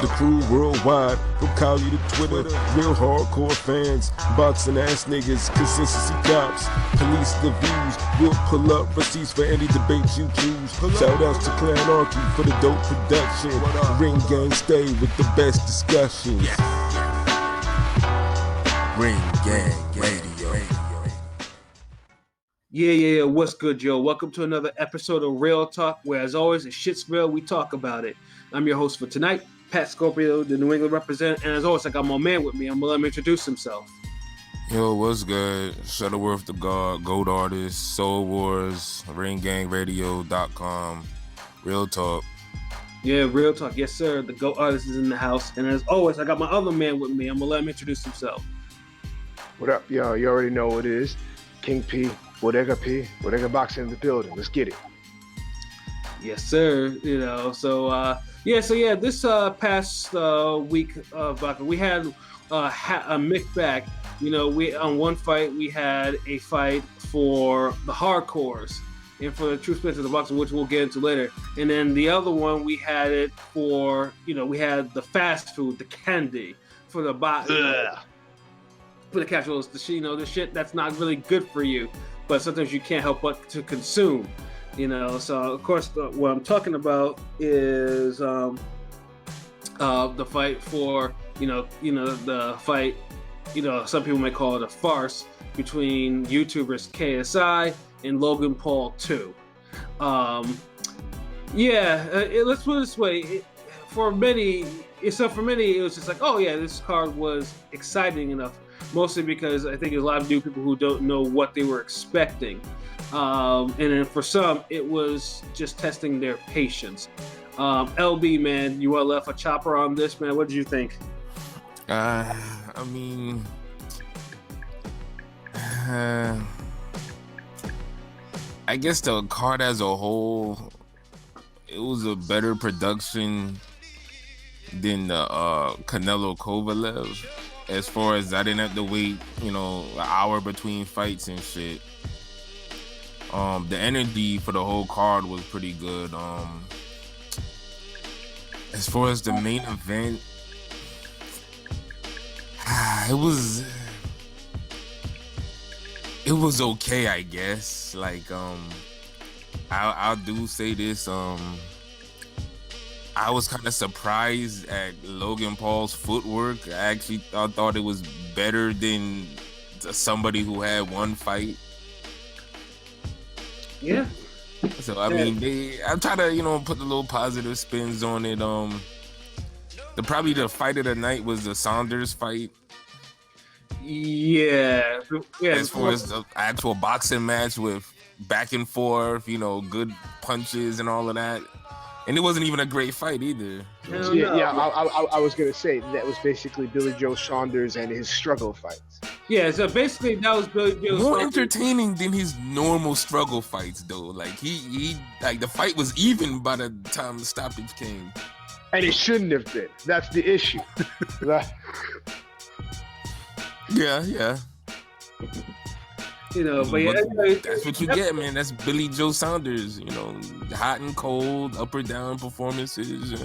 The crew worldwide, from Cali to Twitter, real hardcore fans, boxing ass niggas, consistency cops, police the views, we'll pull up receipts for any debate you choose. Shout outs to Clan Archie for the dope production. Ring Gang stay with the best discussions. Ring Gang Radio. Yeah. What's good, Joe? Welcome to another episode of Real Talk, where, as always, if shit's real, we talk about it. I'm your host for tonight, Patscorpio, the New England representative, and as always, I got my man with me. I'm gonna let him introduce himself. Yo, what's good? Shutterworth da Gawd, Gold Artist, Soul Wars, RingGangRadio.com, Real Talk. Yeah, Real Talk. Yes, sir. The Gold Artist is in the house, and as always, I got my other man with me. I'm gonna let him introduce himself. What up, y'all? You already know what it is. King P, Bodega Boxing in the building. Let's get it. Yes, sir. This past week of we had a mixed bag. You know, we on one fight we had a fight for the hardcores and for the true spirits of the boxing, which we'll get into later. And then the other one we had it for, we had the fast food, the candy for the for the casuals, the shit that's not really good for you, but sometimes you can't help but to consume. So of course what I'm talking about is the fight for the fight, some people may call it a farce between YouTubers KSI and Logan Paul 2. Let's put it this way. For many it was just like, oh yeah, this card was exciting enough, mostly because I think there's a lot of new people who don't know what they were expecting. And then for some, it was just testing their patience. LB, man, you want to left a chopper on this, man? What did you think? I guess the card as a whole, it was a better production than the Canelo Kovalev. As far as I didn't have to wait, an hour between fights and shit. The energy for the whole card was pretty good. As far as the main event, it was okay, I guess. Like, I'll do say this. I was kind of surprised at Logan Paul's footwork. I actually thought it was better than somebody who had one fight. Yeah. So I'm trying to put the little positive spins on it. Probably the fight of the night was the Saunders fight. Yeah. As far as the actual boxing match with back and forth, good punches and all of that. And it wasn't even a great fight either. I was gonna say that was basically Billy Joe Saunders and his struggle fights. Yeah, so basically that was Billy Joe more Saunders. Entertaining than his normal struggle fights, though. Like he the fight was even by the time the stoppage came. And it shouldn't have been. That's the issue. Yeah. That's what you get, man. That's Billy Joe Saunders. Hot and cold, up or down performances.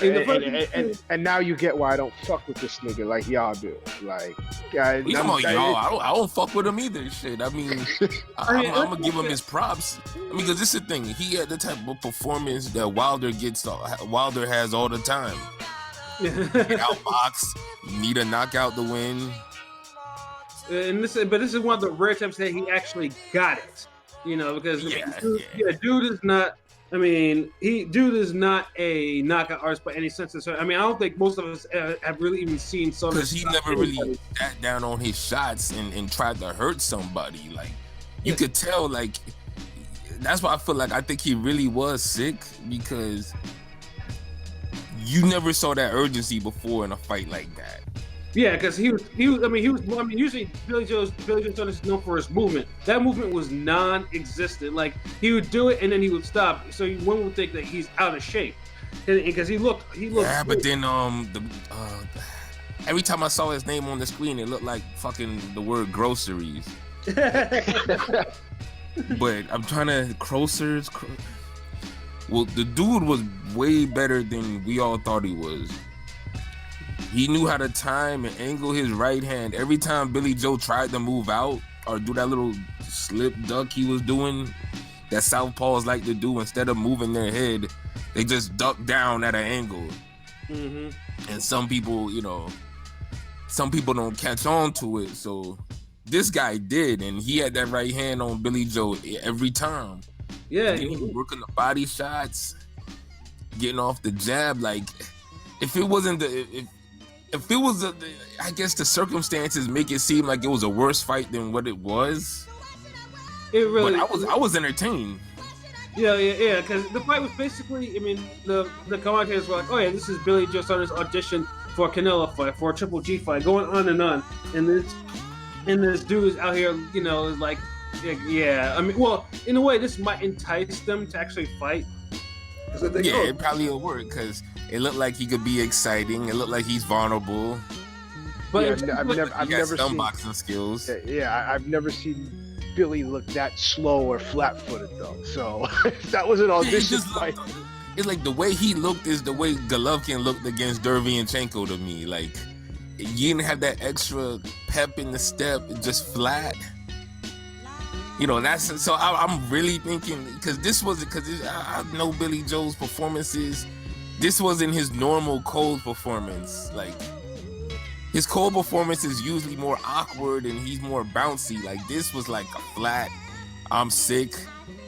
And now you get why I don't fuck with this nigga like y'all do. Like, guys, I don't fuck with him either. Shit. I'm gonna give him his props. Because this is the thing. He had the type of performance that Wilder has all the time. Get outboxed. You need a knockout to win. And this is one of the rare times that he actually got it, because dude is not. Dude is not a knockout artist by any sense of. I don't think most of us have really even seen some. Because he never really sat down on his shots and tried to hurt somebody. Like you could tell. Like that's why I feel like I think he really was sick, because you never saw that urgency before in a fight like that. Yeah, because he was. Usually Billy Joe Saunders is known for his movement. That movement was non-existent. Like he would do it and then he would stop. So one would think that he's out of shape, because he looked. Yeah, but then every time I saw his name on the screen, it looked like fucking the word groceries. But I'm trying to Well, the dude was way better than we all thought he was. He knew how to time and angle his right hand. Every time Billy Joe tried to move out or do that little slip duck he was doing, that southpaws like to do, instead of moving their head, they just duck down at an angle. Mm-hmm. And some people, don't catch on to it. So this guy did, and he had that right hand on Billy Joe every time. Yeah, he was working the body shots, getting off the jab. Like, if it wasn't I guess the circumstances make it seem like it was a worse fight than what it was. It really. But I was entertained. Yeah. Because the fight was basically, I mean, the commentators were like, "Oh yeah, this is Billy Joe Saunders' audition for a Canelo fight, for a Triple G fight," going on, and this dude is out here, is like, yeah. I mean, well, in a way, this might entice them to actually fight. It probably will work because it looked like he could be exciting. It looked like he's vulnerable. But yeah, I've never seen boxing skills. Yeah, I've never seen Billy look that slow or flat-footed though. So that was an audition fight. It's like the way he looked is the way Golovkin looked against Derevyanchenko to me. Like, you didn't have that extra pep in the step, just flat. That's so. I'm really thinking, because I know Billy Joe's performances. This wasn't his normal cold performance. Like, his cold performance is usually more awkward and he's more bouncy. Like, this was like a flat, I'm sick,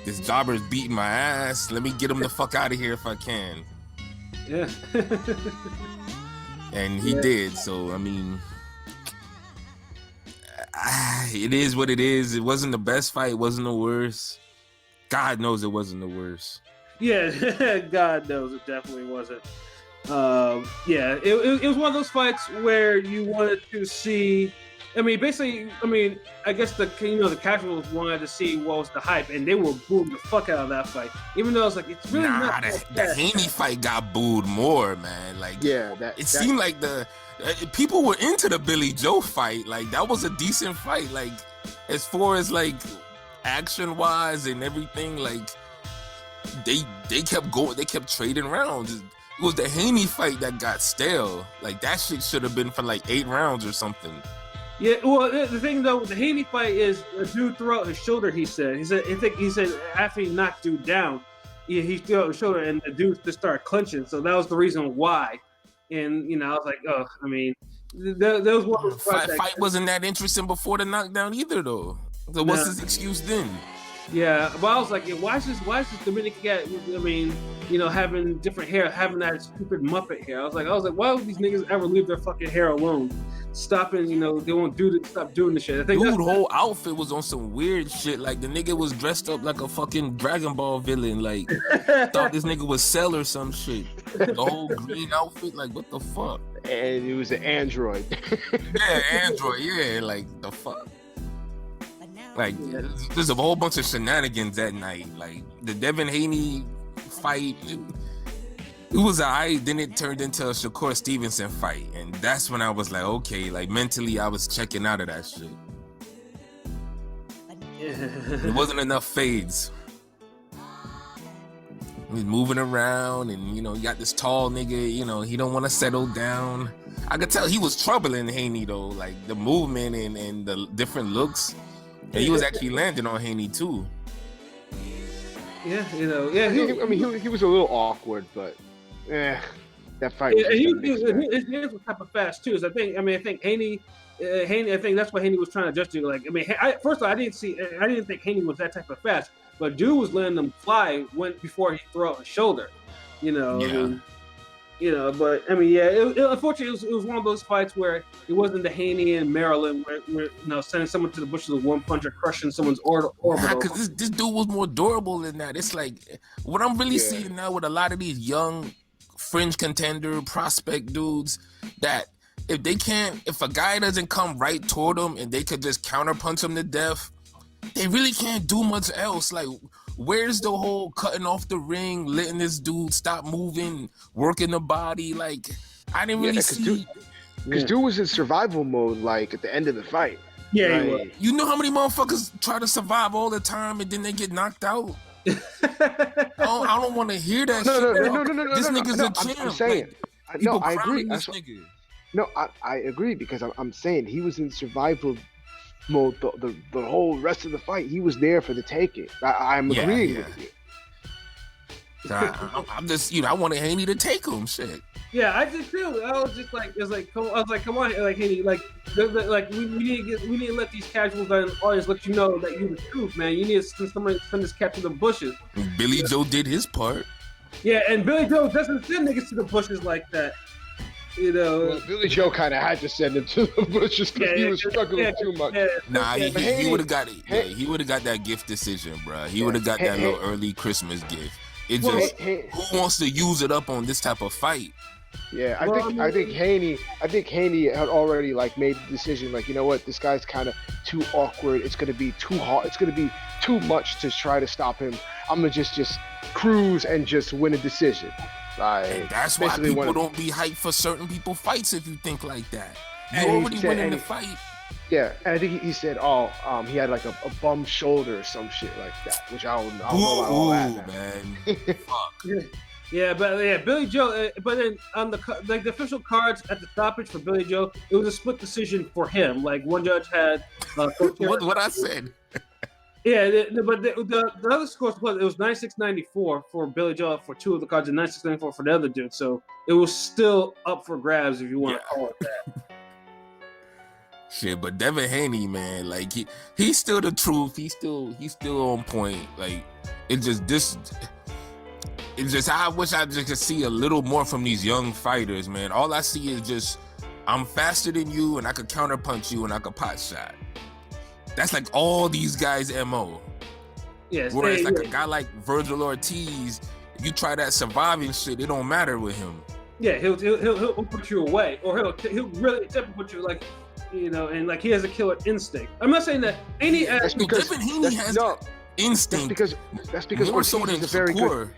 this jobber's beating my ass, let me get him the fuck out of here if I can. Yeah. And he did. So, I mean, it is what it is. It wasn't the best fight. It wasn't the worst. God knows it wasn't the worst. Yeah, God knows it definitely wasn't. It was one of those fights where you wanted to see. I mean, basically, I guess the casuals wanted to see what was the hype, and they were booing the fuck out of that fight. Even though it's like, it's really not. The Haney fight got booed more, man. Like, it seemed like people were into the Billy Joe fight. Like, that was a decent fight. Like, as far as like action wise and everything, like they kept going. They kept trading rounds. It was the Haney fight that got stale. Like, that shit should have been for like 8 rounds or something. Yeah, well, the thing though with the Haney fight is a dude threw out his shoulder. He said after he knocked dude down, he threw out his shoulder and the dude just started clenching. So that was the reason why. And I was like, oh, I mean, there was one of the fight wasn't that interesting before the knockdown either, though. So what's his excuse then? Yeah, but I was like, why is this Dominican guy? I mean, having different hair, having that stupid Muppet hair. I was like, why would these niggas ever leave their fucking hair alone? Stopping, they won't stop doing the shit. I think dude, whole outfit was on some weird shit. Like, the nigga was dressed up like a fucking Dragon Ball villain. Like, thought this nigga was Cell or some shit. The whole green outfit, like, what the fuck? And it was an android. Yeah, android. Yeah, like, the fuck. Like, there's a whole bunch of shenanigans that night. Like, the Devin Haney fight, it was alright. Then it turned into a Shakur Stevenson fight, and that's when I was like, okay, like, mentally I was checking out of that shit. There wasn't enough fades. He was moving around, and you got this tall nigga. He don't want to settle down. I could tell he was troubling Haney though, like the movement and the different looks. And he was actually landing on Haney too. Yeah, he was a little awkward, but that fight. Yeah, his hands were type of fast too. So I think Haney. I think that's what Haney was trying to adjust to. Like, first of all, I didn't think Haney was that type of fast, but dude was letting them fly before he threw out his shoulder. But unfortunately, it was one of those fights where it wasn't the Haney and Maryland where sending someone to the bushes with one punch or crushing someone's orbital. Because this dude was more durable than that. It's like what I'm really seeing now with a lot of these young fringe contender prospect dudes, that if a guy doesn't come right toward them and they could just counterpunch him to death, they really can't do much else. Like, where's the whole cutting off the ring, letting this dude stop moving, working the body? Like, I didn't really see. Because dude was in survival mode, like, at the end of the fight. Yeah, he was. You know how many motherfuckers try to survive all the time and then they get knocked out? I don't want to hear that shit. No. This nigga's a champ. I'm saying. Like, I agree. No, I agree because I'm saying he was in survival mode the whole rest of the fight. He was there for the taking. I'm agreeing with you. So I'm just, I wanted Haney to take him. Shit. Yeah, I did too. I was just like, come on, like, hey, like, we need to let these casuals in the audience let you know that you're the truth, man. You need to send this cat to the bushes. Billy Joe did his part. Yeah, and Billy Joe doesn't send niggas to the bushes like that. Well, Billy Joe kind of had to send him to the bushes because he was struggling too much. Nah, he would have got it. Yeah, he would have got that gift decision, bro. He would have got that little early Christmas gift. It just who wants to use it up on this type of fight? Yeah, I think Haney had already like made the decision, like, you know what, this guy's kind of too awkward. It's gonna be too hard. It's gonna be too much to try to stop him. I'm gonna just cruise and just win a decision. Like, and that's why people don't be hyped for certain people fights if you think like that. You already winning the fight. Yeah, and I think he said, he had like a bum shoulder or some shit like that, which I don't know about all that, man. Fuck. Yeah, Billy Joe. But then on the official cards at the stoppage for Billy Joe, it was a split decision for him. Like one judge had what I said. Yeah, but the other scores was, it was 96-94 for Billy Joe for two of the cards and 96-94 for the other dude. So it was still up for grabs if you want to call it that. Shit, but Devin Haney, man, like he's still the truth. He's still on point. Like it's just I wish I just could see a little more from these young fighters, man. All I see is just I'm faster than you and I could counterpunch you and I could pot shot. That's like all these guys' MO. Yes. Whereas a guy like Virgil Ortiz, if you try that surviving shit, it don't matter with him. Yeah, he'll put you away, or he'll really put you like, and like he has a killer instinct. I'm not saying that any. Devin Haney has instinct. That's because Ortiz is a very good.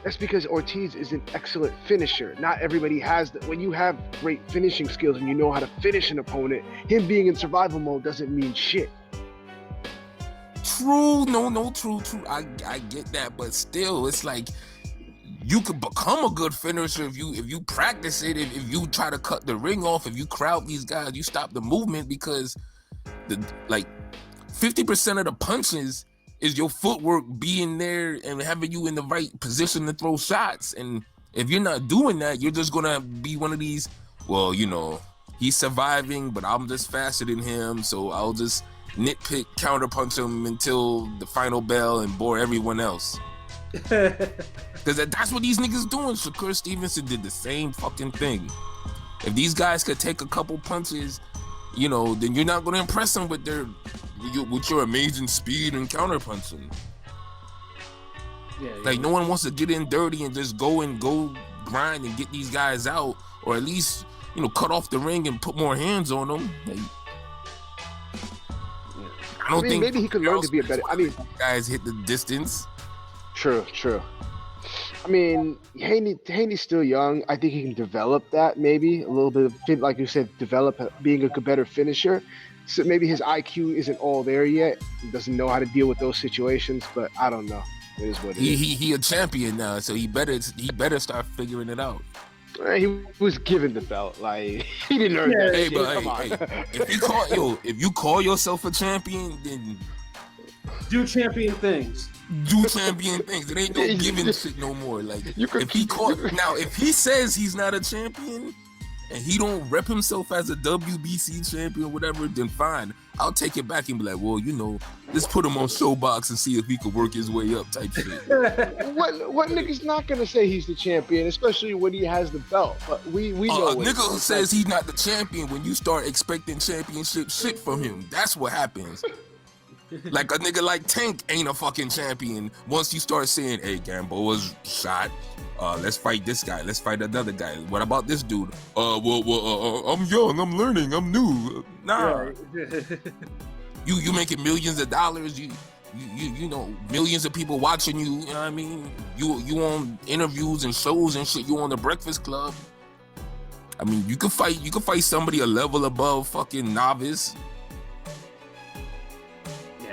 That's because Ortiz is an excellent finisher. Not everybody has that. When you have great finishing skills and you know how to finish an opponent, him being in survival mode doesn't mean shit. True, true. I get that, but still, it's like you could become a good finisher if you practice it. If you try to cut the ring off, if you crowd these guys, you stop the movement because 50% of the punches is your footwork being there and having you in the right position to throw shots. And if you're not doing that, you're just gonna be one of these. Well, he's surviving, but I'm just faster than him, so I'll just nitpick, counterpunch him until the final bell and bore everyone else. Because that's what these niggas doing. Shakur Stevenson did the same fucking thing. If these guys could take a couple punches, then you're not going to impress them with your amazing speed and counterpunching. Yeah. Like no one wants to get in dirty and just go grind and get these guys out, or at least cut off the ring and put more hands on them. Like, I don't think maybe he could learn to be a better. Guys hit the distance. True. I mean, Haney's still young. I think he can develop that maybe a little bit of, like you said, develop being a better finisher. So maybe his IQ isn't all there yet. He doesn't know how to deal with those situations, but I don't know. It is what it is. He a champion now, so he better start figuring it out. He was given the belt, like he didn't earn that. Hey, but if you call yourself a champion, then do champion things. Do champion things. It ain't no giving shit no more. Like if he says he's not a champion and he don't rep himself as a WBC champion or whatever, then fine. I'll take it back and be like, well, let's put him on Showbox and see if he could work his way up type shit. What nigga's not gonna say he's the champion, especially when he has the belt? But we know a nigga who says he's not the champion, when you start expecting championship shit from him, that's what happens. Like a nigga like Tank ain't a fucking champion once you start saying, hey, Gamboa's shot. Let's fight this guy. Let's fight another guy. What about this dude? I'm young. I'm learning. I'm new. Nah. You making millions of dollars. You millions of people watching you. You know what I mean? You on interviews and shows and shit. You on the Breakfast Club. I mean, you could fight somebody a level above fucking novice.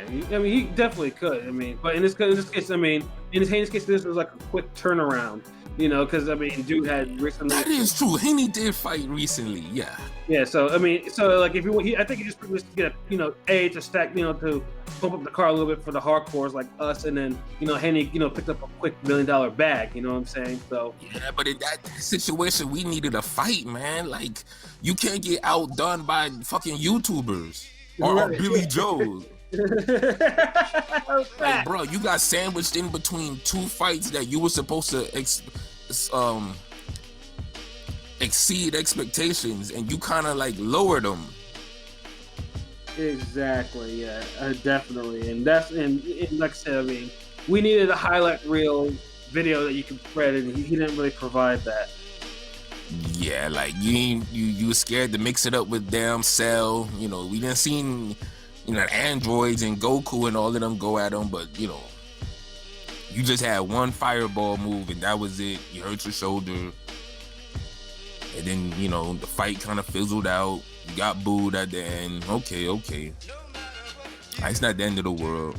I mean, he definitely could. I mean, but in this case, in Haney's case, this was like a quick turnaround. You know, because I mean, dude had recently. That is true. Haney did fight recently. Yeah. Yeah. So I mean, so like if I think he just was to get to stack, to pump up the car a little bit for the hardcores like us, and then Haney picked up a quick $1 million bag. You know what I'm saying? So yeah, but in that situation, we needed a fight, man. Like you can't get outdone by fucking YouTubers or Billy Joe. Like, bro, you got sandwiched in between two fights that you were supposed to exceed expectations, and you kind of like lowered them. Exactly, yeah, definitely, and like I said, I mean, we needed a highlight reel video that you can spread, and he didn't really provide that. Yeah, like you were scared to mix it up with damn Cell. We didn't see androids and Goku and all of them go at him, but you just had one fireball move and that was it. You hurt your shoulder, and then the fight kind of fizzled out. You got booed at the end. Okay, it's not the end of the world.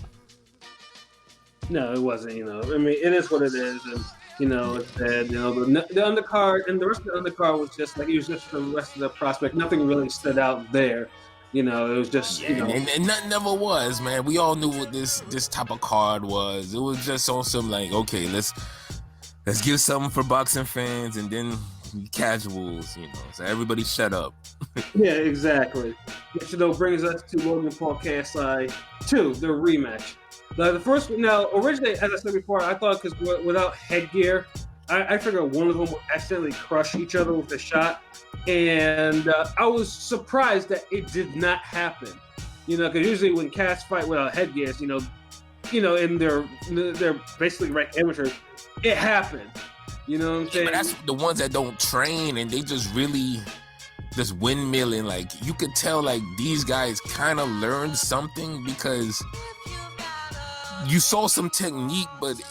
No, it wasn't. I mean, it is what it is, and it's sad. The undercard and the rest of the undercard was just like it was just the rest of the prospect. Nothing really stood out there. It was just and nothing ever was, man. We all knew what this type of card was. It was just on some like, okay, let's give something for boxing fans, and then casuals, so everybody shut up. Yeah, exactly. Which brings us to Logan Paul KSI 2, the rematch. Now the first, originally, as I said before, I thought because without headgear, I figured one of them would accidentally crush each other with a shot, and I was surprised that it did not happen. Because usually when cats fight without headgear, and they're basically right amateurs, it happened. You know what I'm saying? But that's the ones that don't train and they just really just windmilling. Like you could tell, like these guys kind of learned something because you saw some technique, but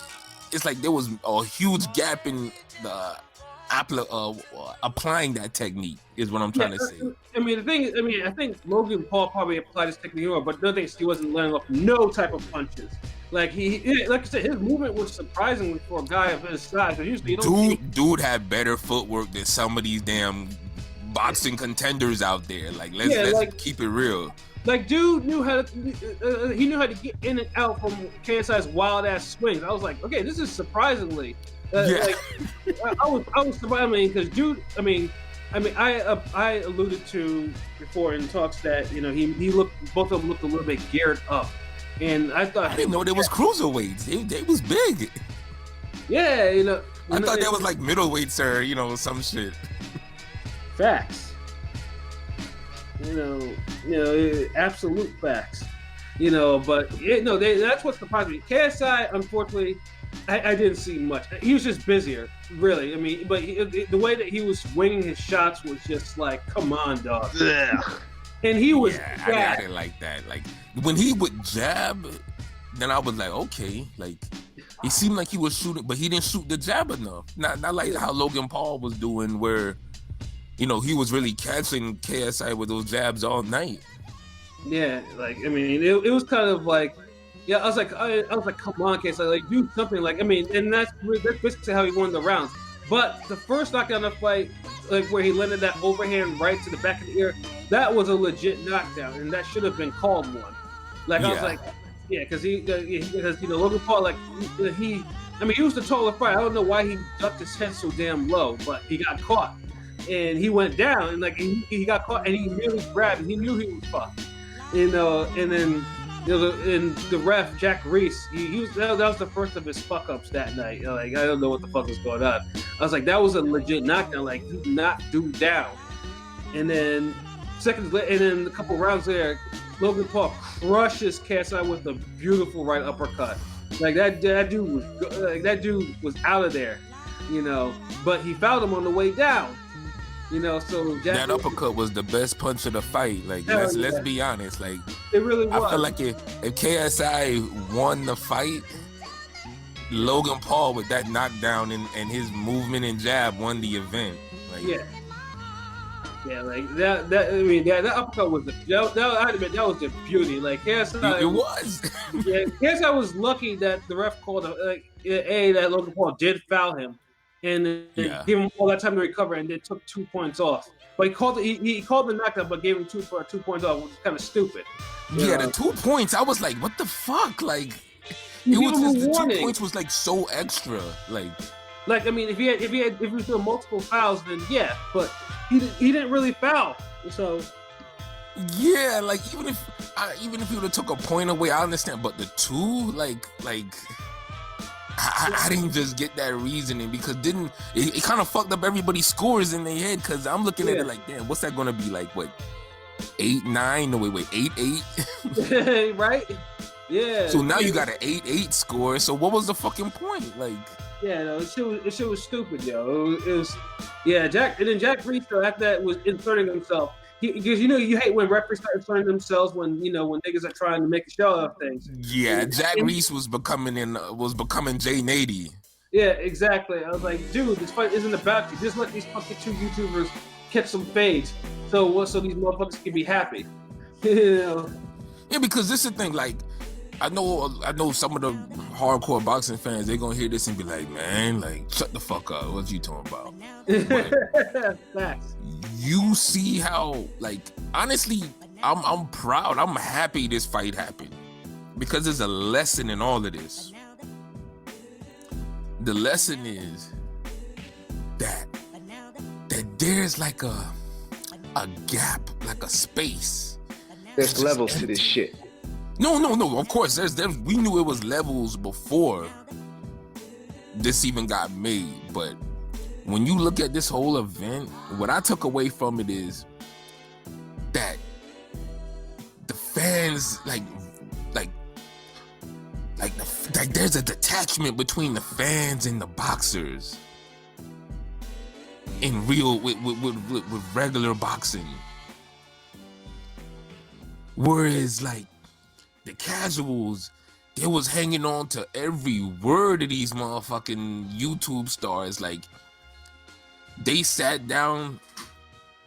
it's like there was a huge gap in the applying that technique. Is what I'm trying to say. I mean, the thing is, I think Logan Paul probably applied his technique more, but the thing is, he wasn't letting off no type of punches. Like like I said, his movement was surprisingly for a guy of his size. Usually, dude had better footwork than some of these damn boxing contenders out there. Like let's keep it real. Like dude knew how to get in and out from KSI's wild ass swings. I was like, okay, this is surprisingly. I was surprised. Because dude, I alluded to before in talks that he looked, both of them looked a little bit geared up. And I thought I didn't know they was cruiserweights. They was big. Yeah, I thought that was like middleweights or some shit. Facts. Absolute facts. But that's what surprised me. KSI, unfortunately, I didn't see much. He was just busier, really. But the way that he was swinging his shots was just like, come on, dog. Yeah. And he was. I didn't like that. Like when he would jab, then I was like, okay, like it seemed like he was shooting, but he didn't shoot the jab enough. Not like how Logan Paul was doing, where he was really catching KSI with those jabs all night. Yeah, it was kind of like, yeah, I was like, come on, KSI, like do something, and that's basically how he won the rounds. But the first knockdown of the fight, like where he landed that overhand right to the back of the ear, that was a legit knockdown, and that should have been called one. I was like, yeah, because Logan Paul, he was the taller fighter. I don't know why he ducked his head so damn low, but he got caught, and he went down, and he got caught, and he immediately grabbed, and he knew he was fucked, and then. And the ref, Jack Reese, that was the first of his fuck ups that night. I don't know what the fuck was going on. I was like, that was a legit knockdown. Like, he knocked dude down. And then seconds later, and then a couple rounds later, Logan Paul crushes KSI with a beautiful right uppercut. Like that dude was out of there, But he fouled him on the way down. So that uppercut was the best punch of the fight. Like, let's be honest. Like, it really was. I feel like if KSI won the fight, Logan Paul with that knockdown and his movement and jab won the event. Like, like that uppercut was that was the beauty. Like KSI, it was. KSI was lucky that the ref called that Logan Paul did foul him. and then Yeah. gave him all that time to recover, and then took 2 points off. But he called the knockout, but gave him 2 points off, which is kind of stupid. Yeah, the 2 points, I was like, what the fuck? Like, You it give was him a just, the 2 warning. points was like so extra. Like, I mean, if he was doing multiple fouls, then yeah, but he didn't really foul. So yeah, like even if he would have took a point away, I understand. But the 2, I didn't just get that reasoning, because it kind of fucked up everybody's scores in their head, because I'm looking at it like, damn, what's that gonna be like? What, 8-9? No, wait, 8-8? right? Yeah. So now you got an 8-8 score. So what was the fucking point? Like, yeah, no, it shit was stupid, yo. It was, yeah. Jack Reese, though, after that, was inserting himself. Because you hate when referees start inserting themselves when niggas are trying to make a show of things. Yeah, Jack Reese was becoming Jay Nady. Yeah, exactly. I was like, dude, this fight isn't about you. Just let these fucking 2 YouTubers catch some fades, so these motherfuckers can be happy. You know? Yeah, because this is the thing. Like, I know some of the hardcore boxing fans, they're gonna hear this and be like, man, like, shut the fuck up. What you talking about? But Facts. you see how, like, honestly, I'm proud. I'm happy this fight happened, because there's a lesson in all of this. The lesson is that there's like a gap, like a space. There's levels to this shit. No. Of course, we knew it was levels before this even got made. But when you look at this whole event, what I took away from it is that the fans, like there's a detachment between the fans and the boxers in real with regular boxing. Whereas, like, the casuals, they was hanging on to every word of these motherfucking YouTube stars. Like, they sat down,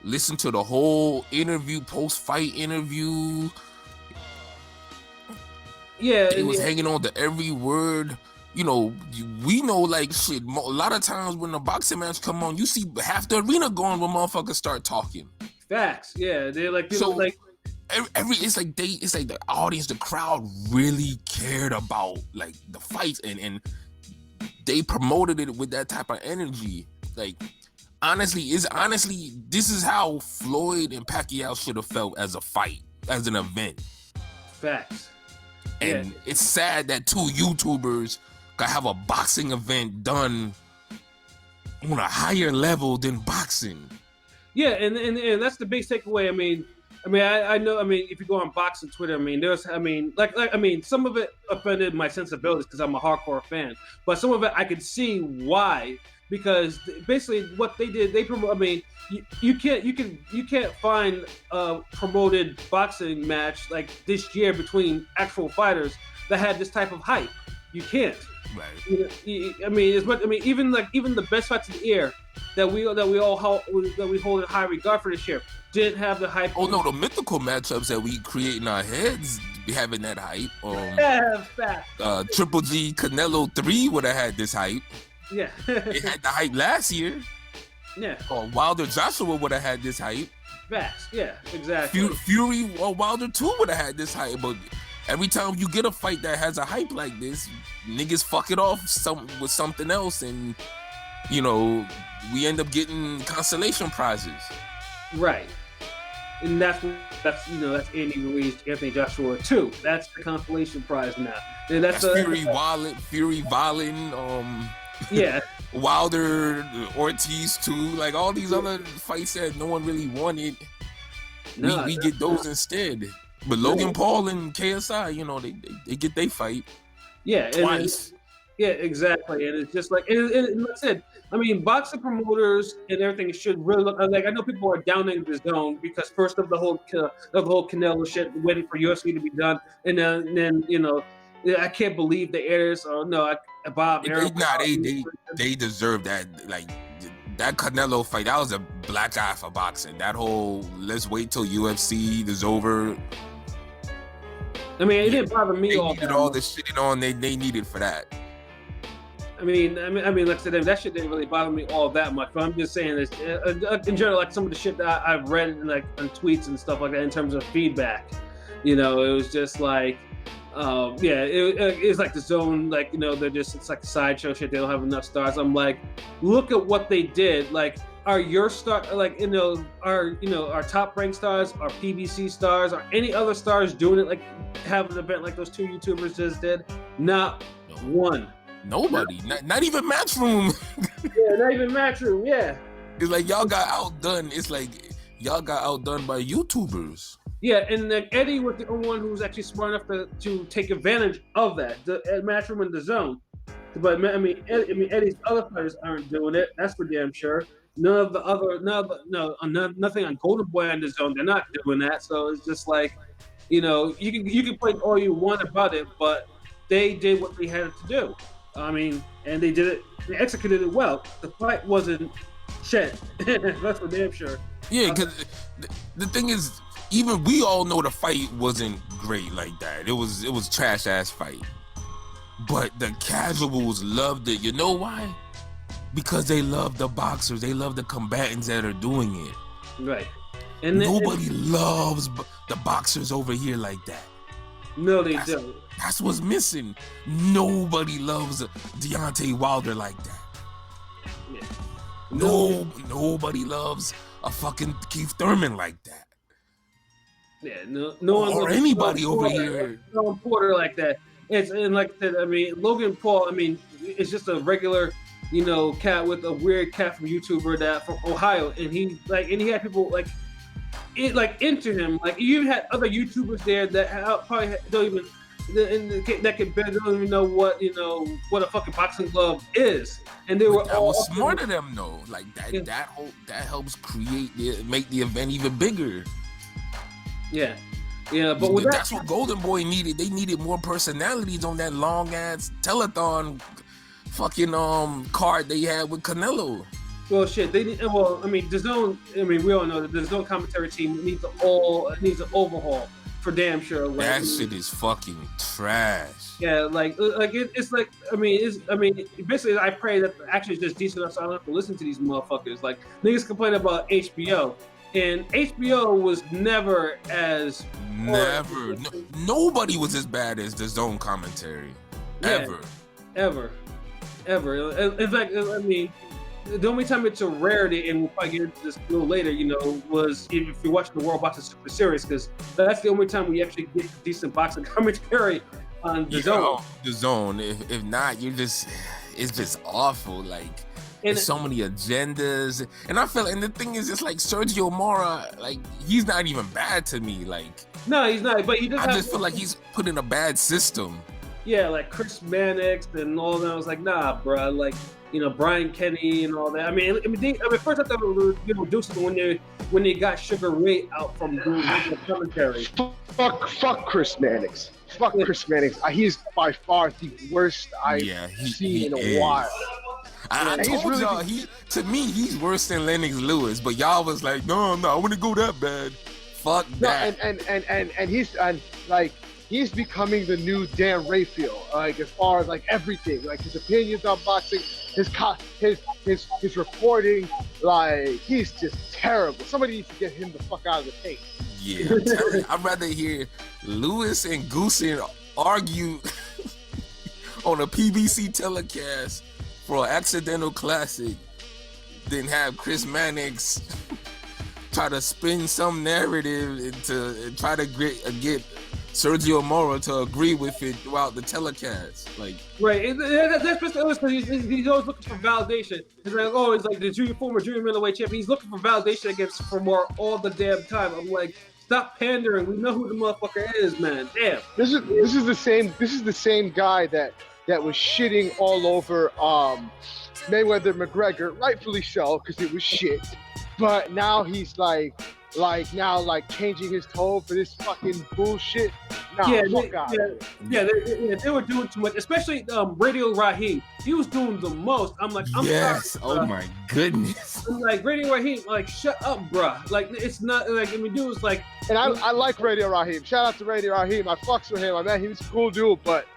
listened to the whole interview, post-fight interview. Yeah, They was hanging on to every word. You know, we know, like, shit, a lot of times when the boxing match come on, you see half the arena going when motherfuckers start talking. Facts. Yeah, they're like, it's like the audience, the crowd really cared about, like, the fights, and they promoted it with that type of energy. Like, honestly, this is how Floyd and Pacquiao should have felt as a fight, as an event. Facts. And it's sad that 2 YouTubers could have a boxing event done on a higher level than boxing. Yeah, and that's the big takeaway. I know. If you go on boxing Twitter, some of it offended my sensibilities because I'm a hardcore fan. But some of it I could see why, because basically what they did, they promote. You can't find a promoted boxing match like this year between actual fighters that had this type of hype. You can't. Right. Even the best fights in the air that we hold in high regard for this year didn't have the hype. Oh no, the mythical matchups that we create in our heads be having that hype. Triple G Canelo 3 would have had this hype. Yeah. It had the hype last year. Yeah. Wilder Joshua would have had this hype. Facts. Yeah, exactly. Fury Wilder 2 would have had this hype, but every time you get a fight that has a hype like this, niggas fuck it off with something else, and we end up getting consolation prizes. Right. And that's Andy Ruiz, Anthony Joshua 2. That's the consolation prize now. And that's Fury Wallin, yeah. Wilder, Ortiz 2, like all these other fights that no one really wanted. We get those instead. But Logan Paul and KSI, they get their fight. Yeah, twice. Yeah, exactly. And it's just like, and like I said, boxing promoters and everything should really look like. I know people are downing the zone because first of the whole Canelo shit, waiting for UFC to be done, and then I can't believe the heirs. Oh no, Bob. They deserve that. Like that Canelo fight, that was a black eye for boxing. That whole let's wait till UFC is over. It didn't bother me. They needed all the shitting on they needed for that. like I said, that shit didn't really bother me all that much. But I'm just saying this in general, like some of the shit that I've read like on tweets and stuff like that in terms of feedback. It was just like, it's like the zone, like it's like a sideshow shit. They don't have enough stars. I'm like, look at what they did. Like, are your star our top ranked stars, our PBC stars, or any other stars doing it like have an event like those two YouTubers just did? Not one. Nobody, not even Matchroom. Yeah, not even Matchroom. Yeah, it's like y'all got outdone. It's like y'all got outdone by YouTubers. Yeah, and like Eddie was the only one who was actually smart enough to take advantage of that. The Matchroom and the Zone. But Eddie's other fighters aren't doing it. That's for damn sure. Nothing on Golden Boy and the Zone. They're not doing that. So it's just like, you can play all you want about it, but they did what they had to do. And they did it. They executed it well. The fight wasn't shit. That's for damn sure. Yeah, because the thing is, even we all know the fight wasn't great like that. It was trash ass fight. But the casuals loved it. You know why? Because they love the boxers. They love the combatants that are doing it. Right. And nobody loves the boxers over here like that. No, they don't. That's what's missing. Nobody loves Deontay Wilder like that. Yeah. Nobody loves a fucking Keith Thurman like that. Yeah, no one or anybody over here. No Porter like that. And like I said, Logan Paul. It's just a regular, cat with a weird cat from YouTuber that from Ohio, and he had people into him. Like you had other YouTubers there that probably don't even don't even know what a fucking boxing glove is, and they were all smart of them though. Like that, yeah. that helps make the event even bigger. Yeah, but that's what Golden Boy needed. They needed more personalities on that long ass telethon fucking card they had with Canelo. Well, shit. The Zone. We all know that the Zone commentary team needs an overhaul for damn sure. That shit is fucking trash. Yeah, basically, I pray that actually it's just decent enough so I don't have to listen to these motherfuckers. Like niggas complain about HBO. And HBO was never as... Nobody was as bad as the Zone commentary. Yeah, ever. In fact, the only time it's a rarity, and we'll probably get into this a little later, was if you're watching the World Boxing Super Series, because that's the only time we actually get decent boxing commentary on the Zone. The Zone. If not, it's just awful. Like... And so many agendas, and I feel, and the thing is, it's like Sergio Mora, like he's not even bad to me. Like no, he's not. But I just feel like he's put in a bad system. Yeah, like Chris Mannix and all that. I was like, nah, bro. Like Brian Kenny and all that. First I thought it was reducing when they got Sugar Ray out from doing commentary. Fuck Chris Mannix. Fuck Chris Mannix. He's by far the worst I've seen in a while. I told y'all, to me, he's worse than Lennox Lewis, but y'all was like, no, I wouldn't go that bad. Fuck that. And he's becoming the new Dan Rayfield, as far as everything, his opinions on boxing, his reporting, he's just terrible. Somebody needs to get him the fuck out of the tape. Yeah, I'm telling you, I'd rather hear Lewis and Goosen argue on a PBC telecast for an accidental classic than have Chris Mannix try to spin some narrative and try to get Sergio Mora to agree with it throughout the telecast. Right, that's because he's always looking for validation. He's like, the former junior middleweight champion. He's looking for validation for more all the damn time. I'm like, stop pandering. We know who the motherfucker is, man. Damn. This is the same guy that was shitting all over Mayweather McGregor, rightfully so, because it was shit. But now he's changing his tone for this fucking bullshit. They were doing too much, especially Radio Raheem. He was doing the most. I'm like, yes. Sorry, oh my goodness. I'm like, Radio Raheem, shut up, bruh. It's not dude was like. And I like Radio Raheem. Shout out to Radio Raheem. I fucks with him. He was a cool dude, but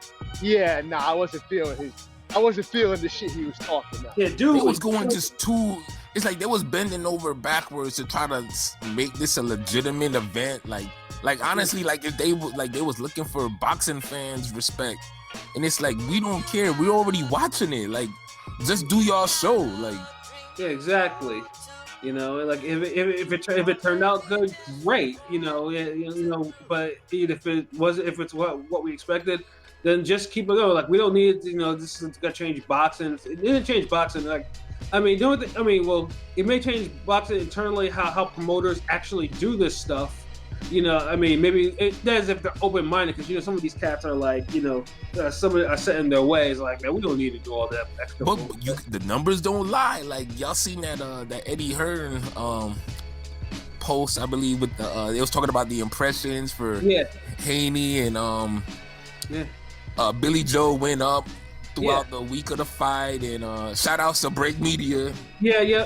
yeah, I wasn't feeling I wasn't feeling the shit he was talking about. Yeah, dude. It was going just too. It's like they was bending over backwards to try to make this a legitimate event. Like honestly, like if they was looking for boxing fans respect, and it's like we don't care. We're already watching it. Like just do y'all show. Like yeah, exactly. You know, like if it turned out good, great. You know, but if it's what we expected, then just keep it going. Like we don't need, this is gonna change boxing. It didn't change boxing. Like, I mean, well, it may change boxing internally how promoters actually do this stuff. You know, I mean, maybe it does if they're open-minded, because some of these cats are like, some are set in their ways. Like, man, we don't need to do all that extra. But the numbers don't lie. Like y'all seen that Eddie Hearn post, I believe, with they was talking about the impressions for Haney and Billy Joe went up throughout the week of the fight, and shout outs to Break Media. Jay,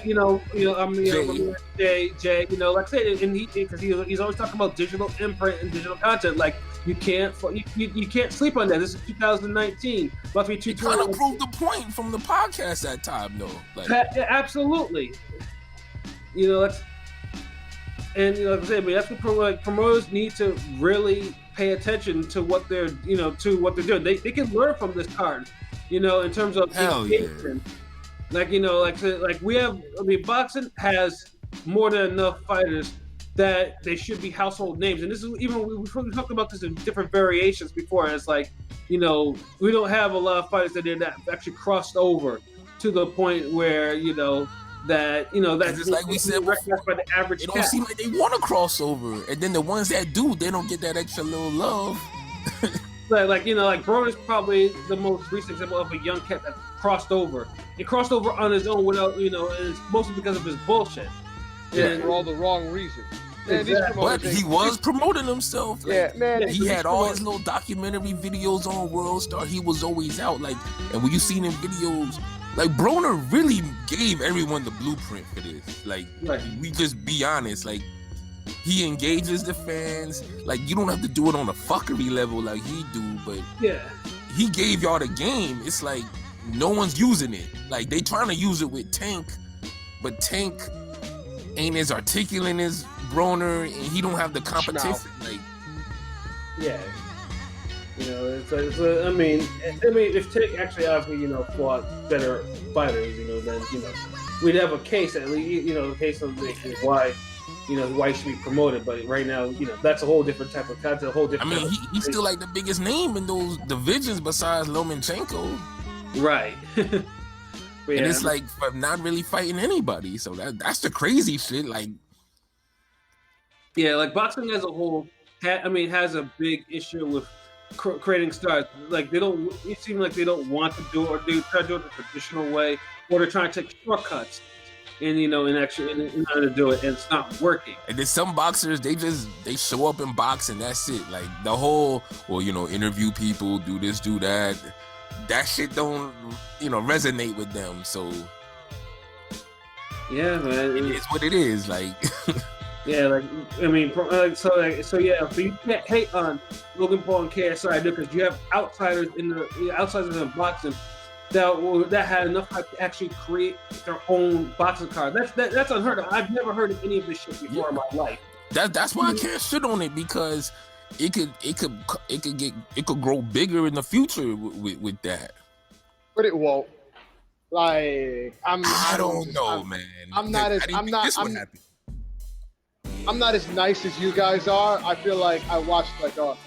like I said, and he's always talking about digital imprint and digital content. Like you can't sleep on that. This is 2019. About to be 2020. It kind of proved the point from the podcast that time, though. Like absolutely. Like I said, that's what promoters need to really pay attention to what they're doing. They can learn from this card. In terms of engagement. Boxing has more than enough fighters that they should be household names. And this is even, we talked about this in different variations before. It's like, we don't have a lot of fighters that actually crossed over to the point where, that's just like we said before, by the average it don't seem like they want to cross over. And then the ones that do, they don't get that extra little love. Like Broner's probably the most recent example of a young cat that crossed over. He crossed over on his own without, and it's mostly because of his bullshit. And for all the wrong reasons. Man, exactly. But he was promoting himself. Like, he had all his little documentary videos on World Star. He was always out. Like, and when you seen him videos, like Broner really gave everyone the blueprint for this. Like, we just be honest. Like, he engages the fans. Like, you don't have to do it on a fuckery level like he do, but he gave y'all the game. It's like no one's using it. Like, they trying to use it with Tank, but Tank ain't as articulate as Broner, and he don't have the competition. Like, if Tank actually obviously fought better fighters, then we'd have a case at least, a case of why. Why he should be promoted, but right now, that's a whole different type of content, a whole different. I mean, he's still like the biggest name in those divisions besides Lomachenko. Right. And it's like not really fighting anybody, so that's the crazy shit. Like, like boxing as a whole, has a big issue with creating stars. Like it seems like they don't want to do it, or they try to do it the traditional way, or they're trying to take shortcuts. And in order to do it, and it's not working. And then some boxers, they show up in boxing. That's it. Like the whole, interview people, do this, do that. That shit don't, resonate with them. So yeah, man, it's what it is. Like so you can't hate on Logan Paul and KSI because you have outsiders in boxing that had enough hype to actually create their own boxing card. That's unheard of. I've never heard of any of this shit before in my life. That's why I can't shit on it, because it could grow bigger in the future with that. But it won't. Like I don't know, man. I'm not as nice as you guys are. I feel like I watched like a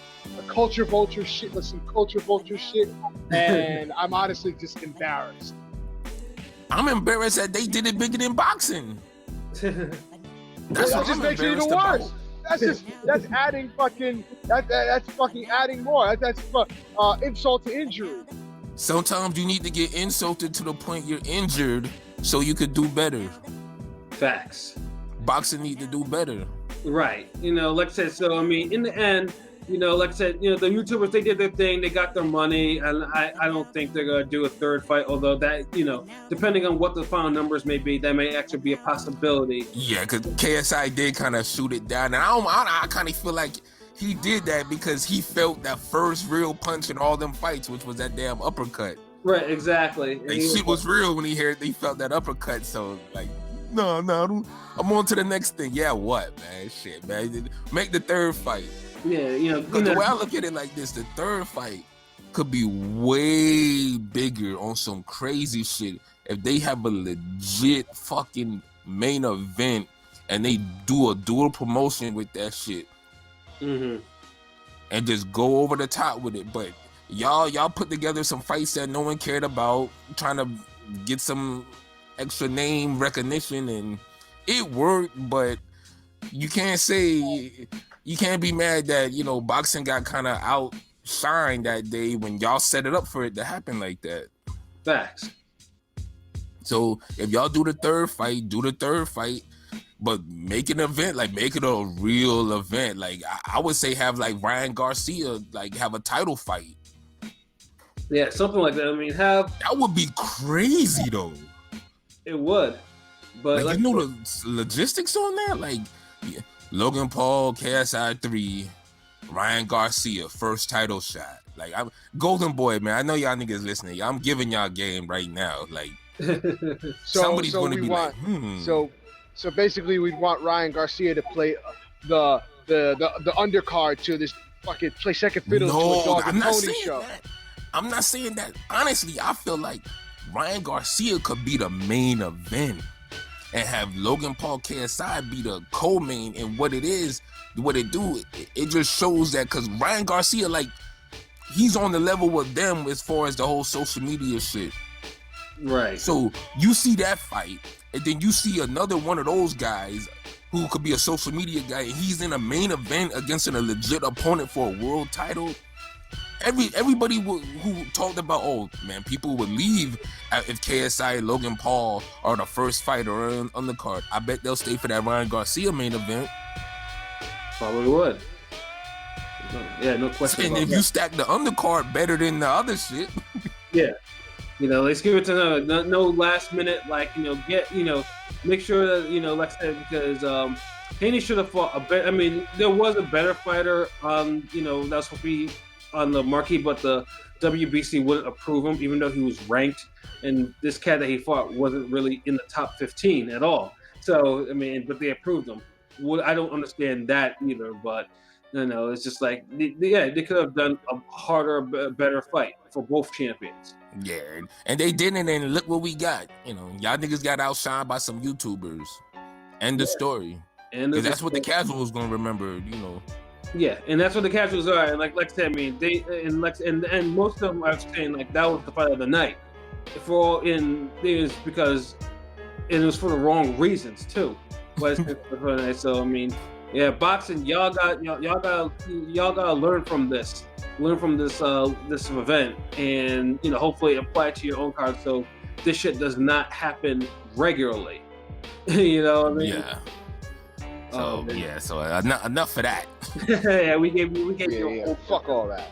culture vulture shit, with some culture vulture shit, and I'm honestly just embarrassed. I'm embarrassed that they did it bigger than boxing. That just makes it even worse. That's adding fucking that's fucking adding more. That's insult to injury. Sometimes you need to get insulted to the point you're injured so you could do better. Facts. Boxing need to do better. Right. Like I said, so in the end, like I said, the YouTubers, they did their thing, they got their money, and I don't think they're gonna do a third fight, although that, depending on what the final numbers may be, that may actually be a possibility. Yeah, because KSI did kind of shoot it down, and I kind of feel like he did that because he felt that first real punch in all them fights, which was that damn uppercut. Right, exactly. And Like he shit was real when he felt that uppercut. So like, no, I'm on to the next thing. Yeah, what, man? Shit, man. Make the third fight. yeah, Because the way I look at it like this, the third fight could be way bigger on some crazy shit if they have a legit fucking main event and they do a dual promotion with that shit Mm-hmm. and just go over the top with it. But y'all put together some fights that no one cared about, trying to get some extra name recognition, and it worked. But you can't be mad that boxing got kind of outshined that day when y'all set it up for it to happen like that. Facts. So if y'all do the third fight, but make an event, like make it a real event. Like I would say have like Ryan Garcia like have a title fight. Yeah, something like that. I mean, that would be crazy though. It would, but like the logistics on that, like Logan Paul, KSI 3, Ryan Garcia first title shot. Like I'm Golden Boy, man. I know y'all niggas listening. I'm giving y'all game right now. Like somebody's going to be like, So basically, we'd want Ryan Garcia to play the undercard to this fucking play second fiddle to a Dog and Pony show. That. I'm not saying that. Honestly, I feel like Ryan Garcia could be the main event and have Logan Paul KSI be the co-main. And what it do, it just shows that because Ryan Garcia, like, he's on the level with them as far as the whole social media shit. Right. So you see that fight, and then you see another one of those guys who could be a social media guy, and he's in a main event against a legit opponent for a world title. Everybody who talked about, oh man, people would leave if KSI and Logan Paul are the first fighter on the card. I bet they'll stay for that Ryan Garcia main event. Probably would. Yeah, no question. And if you stack the undercard better than the other shit, yeah, let's give it to no last minute, like make sure that like I said, because Haney should have fought a better. I mean, there was a better fighter, that's supposed to be on the marquee, but the WBC wouldn't approve him, even though he was ranked. And this cat that he fought wasn't really in the top 15 at all. So I mean, but they approved him. I don't understand that either, but it's just like they could have done a harder, better fight for both champions. Yeah, and they didn't, and look what we got. Y'all niggas got outshined by some YouTubers. End the story. And that's what the casuals gonna remember. Yeah, and that's what the casuals are. And like I said, I mean, they and most of them are saying like that was the fight of the night. Because it was for the wrong reasons too. But so I mean, yeah, boxing, y'all gotta learn from this. Learn from this event, and hopefully apply it to your own card so this shit does not happen regularly. You know what I mean? Yeah. So so enough for that. Yeah, we gave you. Fuck all that.